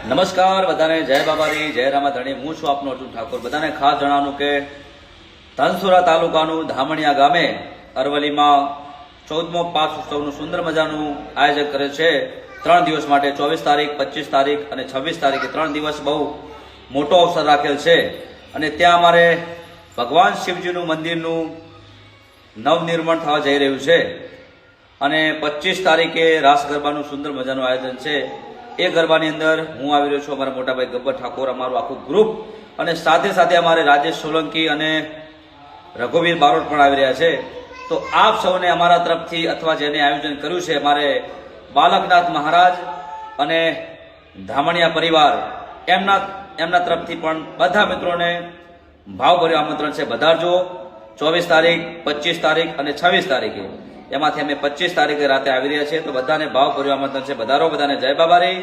નમસ્કાર બધાને, જય બાબારી, જય રામાધણી. હું છું આપનો અર્જુન ઠાકોર. બધાને ખાસ જણાવવાનું કે ધનસુરા તાલુકાનું ધામણિયા ગામે અરવલ્લીમાં 14મો પાક ઉત્સવનું સુંદર મજાનું આયોજન કરે છે 3 દિવસ માટે. 24 તારીખ, 25 તારીખ અને 26 તારીખે 3 દિવસ બહુ મોટો અવસર રાખેલ છે. અને ત્યાં અમારે ભગવાન શિવજીનું મંદિરનું નવનિર્માણ થવા જઈ રહ્યું છે. અને 25 તારીખે રાસ ગરબાનું સુંદર મજાનું આયોજન છે. એ ગરબાની અંદર હું આવી રહ્યો છું, અમારા મોટાભાઈ ગબ્બર ઠાકોર, અમારું આખું ગ્રુપ, અને સાથે સાથે અમારે રાજેશ સોલંકી અને રઘુવીર બારોટ પણ આવી રહ્યા છે. તો આપ સૌને અમારા તરફથી, અથવા જેને આયોજન કર્યું છે અમારે બાલકનાથ મહારાજ અને ધામણિયા પરિવાર, એમના તરફથી પણ બધા મિત્રોને ભાવભર્યું આમંત્રણ છે. પધારજો. 24 તારીખ, 25 તારીખ અને 26 તારીખે, એમાંથી અમે 25 તારીખે રાતે આવી રહ્યા છીએ. તો બધાને ભાવભર્યું આમંત્રણ છે. પધારો. બધાને જય બાબારી.